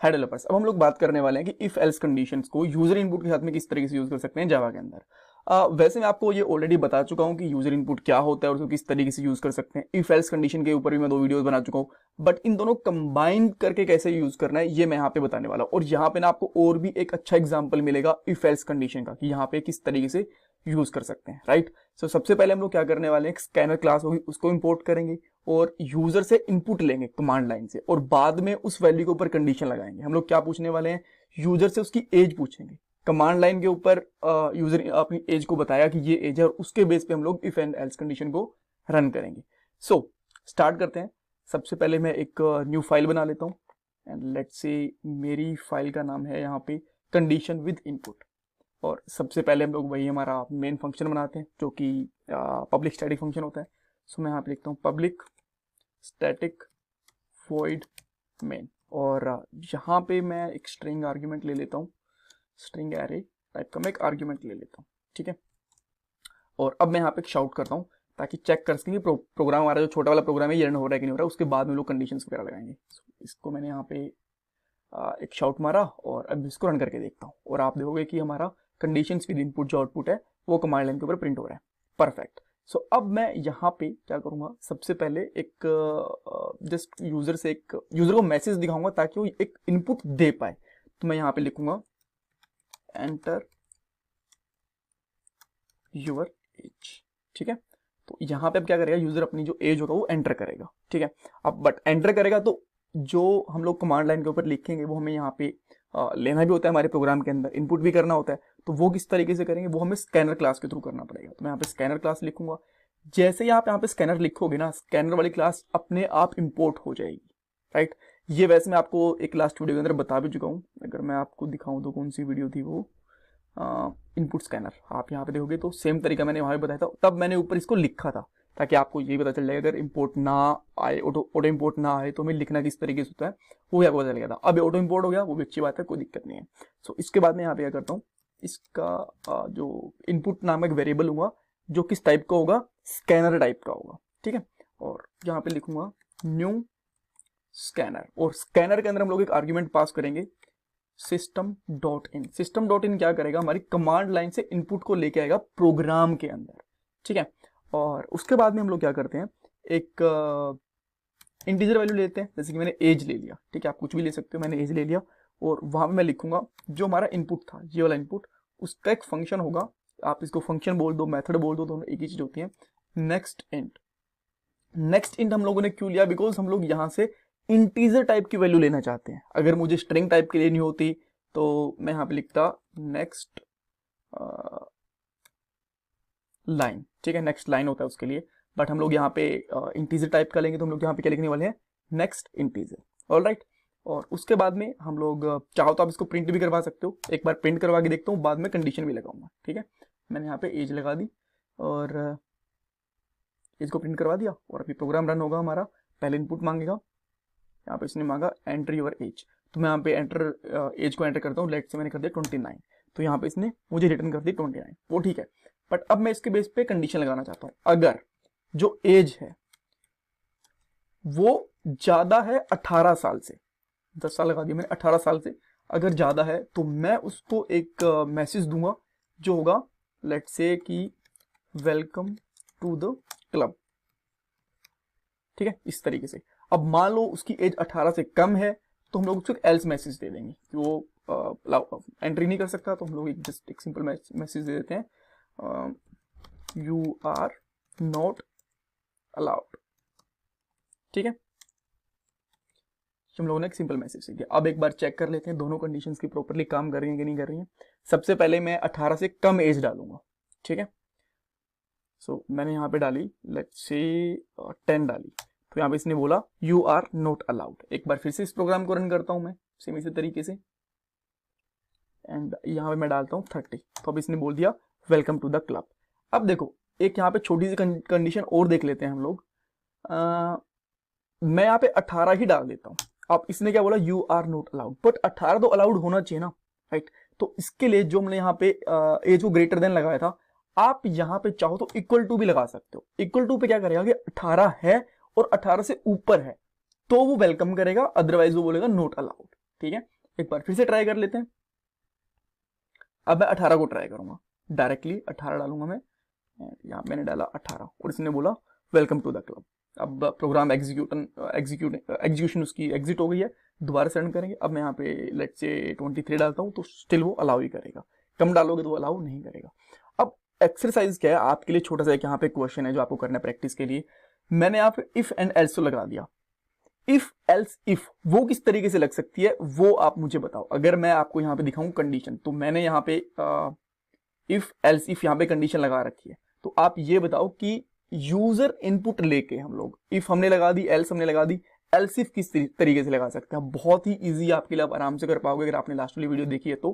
हाय developers, अब हम लोग बात करने वाले हैं कि इफ एल्स कंडीशंस को यूजर इनपुट के साथ में किस तरीके से यूज कर सकते हैं जावा के अंदर। वैसे मैं आपको ये ऑलरेडी बता चुका हूँ कि यूजर इनपुट क्या होता है और उसको किस तरीके से यूज कर सकते हैं। इफ एल्स कंडीशन के ऊपर भी मैं 2 वीडियोस बना चुका हूँ, बट इन दोनों कंबाइन करके कैसे यूज करना है ये मैं यहाँ पे बताने वाला हूँ। और यहाँ पे ना आपको और भी एक अच्छा एग्जाम्पल मिलेगा इफ एल्स कंडीशन का कि यहाँ पे किस तरीके से यूज कर सकते हैं, राइट। सो सबसे पहले हम लोग क्या करने वाले हैं, स्कैनर क्लास होगी उसको इंपोर्ट करेंगे और यूजर से इनपुट लेंगे कमांड लाइन से, और बाद में उस वैल्यू के ऊपर कंडीशन लगाएंगे। हम लोग क्या पूछने वाले हैं, यूजर से उसकी एज पूछेंगे। कमांड लाइन के ऊपर यूजर अपनी एज को बताया कि ये एज है, और उसके बेस पे हम लोग इफ एंड एल्स कंडीशन को रन करेंगे। सो स्टार्ट करते हैं। सबसे पहले मैं एक न्यू फाइल बना लेता हूँ एंड लेट्स से मेरी फाइल का नाम है यहाँ पे कंडीशन विद इनपुट। और सबसे पहले हम लोग वही हमारा मेन फंक्शन बनाते हैं जो कि पब्लिक स्टैटिक फंक्शन होता है। सो मैं यहाँ पे लिखता हूँ पब्लिक स्टैटिक वॉइड मेन, और यहाँ पे मैं एक स्ट्रिंग आर्ग्यूमेंट ले लेता हूँ, स्ट्रिंग एरे टाइप का मैं एक आर्ग्यूमेंट ले लेता हूँ, ठीक है। और अब मैं यहाँ पे एक शाउट करता हूँ ताकि चेक कर सकें प्रोग्राम हमारा जो छोटा वाला प्रोग्राम है ये रन हो रहा है कि नहीं हो रहा है। उसके बाद में लोग कंडीशंस वगैरह लगाएंगे। इसको मैंने यहाँ पे एक शाउट मारा और अब इसको रन करके देखता हूँ, और आप देखोगे कि हमारा कंडीशंस विद इनपुट जो आउटपुट है वो कमांड लाइन के ऊपर प्रिंट हो रहा है। परफेक्ट। सो अब मैं यहाँ पे क्या करूँगा, सबसे पहले एक जस्ट यूजर से एक यूजर को मैसेज दिखाऊंगा ताकि वो एक इनपुट दे पाए। तो मैं यहाँ पे लिखूंगा एंटर योर एज, ठीक है। तो यहाँ पे अब क्या करेगा, यूजर अपनी जो एज होगा वो एंटर करेगा, ठीक है। अब बट एंटर करेगा तो जो हम लोग कमांड लाइन के ऊपर लिखेंगे वो हमें यहाँ पे लेना भी होता है, हमारे प्रोग्राम के अंदर इनपुट भी करना होता है। तो वो किस तरीके से करेंगे, वो हमें स्कैनर क्लास के थ्रू करना पड़ेगा। तो मैं यहाँ पे स्कैनर क्लास लिखूंगा। जैसे ही आप यहाँ पे स्कैनर लिखोगे ना, स्कैनर वाली क्लास अपने आप इंपोर्ट हो जाएगी, राइट। ये वैसे मैं आपको एक लास्ट वीडियो के अंदर बता भी चुका हूँ। अगर मैं आपको दिखाऊं तो कौन सी वीडियो थी वो, इनपुट स्कैनर, आप यहाँ पे देखोगे तो सेम तरीका मैंने वहाँ भी बताया था। तब मैंने ऊपर इसको लिखा था ताकि आपको ये पता चल जाएगा अगर इंपोर्ट ना आए, ऑटो इंपोर्ट ना आए तो हमें लिखना किस तरीके से होता है वो भी आपको पता चलेगा था। अब ऑटो इंपोर्ट हो गया, वो भी अच्छी बात है, कोई दिक्कत नहीं है। सो इसके बाद मैं यहाँ पे क्या करता हूँ, इसका जो इनपुट नामक वेरिएबल होगा जो किस टाइप का होगा, स्कैनर टाइप का होगा, ठीक है। और यहाँ पे लिखूंगा न्यू स्कैनर, और स्कैनर के अंदर हम लोग एक आर्ग्यूमेंट पास करेंगे system dot in. System dot in क्या करेगा, हमारी कमांड लाइन से इनपुट को लेके आएगा प्रोग्राम के अंदर, ठीक है। और उसके बाद में हम लोग क्या करते हैं, एक इंटीजर वैल्यू लेते हैं, जैसे कि मैंने एज ले लिया, ठीक है। आप कुछ भी ले सकते हो, मैंने एज ले लिया, और वहां पे मैं लिखूंगा जो हमारा इनपुट था, ये वाला इनपुट, उसका एक फंक्शन होगा। आप इसको फंक्शन बोल दो, मेथड बोल दो, दोनों एक ही चीज होती है। नेक्स्ट इंट, नेक्स्ट इंट हम लोगों ने क्यों लिया, बिकॉज हम लोग यहाँ से इंटीजर टाइप की वैल्यू लेना चाहते हैं। अगर मुझे स्ट्रिंग टाइप की लेनी होती तो मैं यहाँ पे लिखता नेक्स्ट लाइन, ठीक है, नेक्स्ट लाइन होता है उसके लिए। बट हम लोग यहाँ पे इंटीजर टाइप का लेंगे तो हम लोग यहाँ पे क्या लिखने वाले हैं, नेक्स्ट इंटीजर, ऑलराइट। और उसके बाद में हम लोग चाहो तो आप इसको प्रिंट भी करवा सकते हो। एक बार प्रिंट करवा के देखता हूँ, बाद में कंडीशन भी लगाऊंगा, ठीक है। मैंने यहाँ पे एज लगा दी और एज को प्रिंट करवा दिया, और अभी प्रोग्राम रन होगा हमारा। पहले इनपुट मांगेगा, यहाँ पे इसने मांगा एंटर योर एज, तो मैं यहाँ पे एंटर एज को एंटर करता हूँ। लेट से मैंने कर दिया 29, तो यहाँ पे इसने मुझे रिटर्न कर दी 29, वो ठीक है। बट अब मैं इसके बेस पे कंडीशन लगाना चाहता हूँ, अगर जो एज है वो ज्यादा है 18 साल से, 10 साल लगा दिया मैंने, 18 साल से अगर ज्यादा है तो मैं उसको एक मैसेज दूंगा जो होगा लेट्स से कि वेलकम टू द क्लब, ठीक है, इस तरीके से। अब मान लो उसकी एज 18 से कम है तो हम लोग उसको एल्स मैसेज दे देंगे कि वो एंट्री नहीं कर सकता, तो हम लोग जस्ट एक सिंपल मैसेज दे देते हैं, यू आर नॉट अलाउड, ठीक है। हम लोगों ने एक सिंपल मैसेज दिया। अब एक बार चेक कर लेते हैं दोनों कंडीशंस की प्रॉपर्ली काम कर रही हैं कि नहीं कर रही हैं। सबसे पहले मैं 18 से कम एज डालूंगा, ठीक है। सो मैंने यहाँ पे डाली लेट्स से 10 डाली, तो यहाँ पे इसने बोला यू आर नॉट अलाउड। एक बार फिर से इस प्रोग्राम को रन करता हूँ मैं सेम इसी तरीके से, एंड यहाँ पे मैं डालता हूँ 30, तो अब इसने बोल दिया वेलकम टू द क्लब। अब देखो एक यहाँ पे छोटी सी कंडीशन और देख लेते हैं हम लोग। मैं यहाँ पे 18 ही डाल देता हूँ। अब इसने क्या बोला, you are not allowed, but 18 तो अलाउड होना चाहिए ना, राइट। तो इसके लिए जो हमने यहाँ पे एज को ग्रेटर देन लगाया था, आप यहाँ पे चाहो तो इक्वल टू भी लगा सकते हो। इक्वल टू पे क्या करेगा कि 18 है और 18 से ऊपर है तो वो वेलकम करेगा, अदरवाइज वो बोलेगा नॉट अलाउड, ठीक है। एक बार फिर से ट्राई कर लेते हैं। अब मैं 18 को ट्राई करूंगा, डायरेक्टली 18 डालूंगा मैं, यहाँ मैंने डाला 18 और इसने बोला वेलकम टू द क्लब। अब प्रोग्राम एग्जीक्यूशन उसकी एग्जिट हो गई है, दोबारा सेंड करेंगे। अब मैं यहाँ पे लेट्स से 23 डालता हूँ तो स्टिल वो अलाउ ही करेगा, कम डालोगे तो वो अलाउ नहीं करेगा। अब एक्सरसाइज क्या है आपके लिए, छोटा सा एक यहाँ पे क्वेश्चन है जो आपको करना है प्रैक्टिस के लिए। मैंने यहाँ पे इफ एंड एल्स तो लगा दिया, इफ एल्स इफ वो किस तरीके से लग सकती है वो आप मुझे बताओ। अगर मैं आपको यहाँ पे दिखाऊं कंडीशन, तो मैंने यहाँ पे इफ एल्स इफ यहाँ पे कंडीशन लगा रखी है, तो आप ये बताओ कि यूजर इनपुट लेके हम लोग इफ हमने लगा दी, एल्स हमने लगा दी, एल्स इफ किस तरीके से लगा सकते हैं। बहुत ही इजी आपके लिए, आप आराम से कर पाओगे अगर आपने लास्ट वाली वीडियो देखी है तो।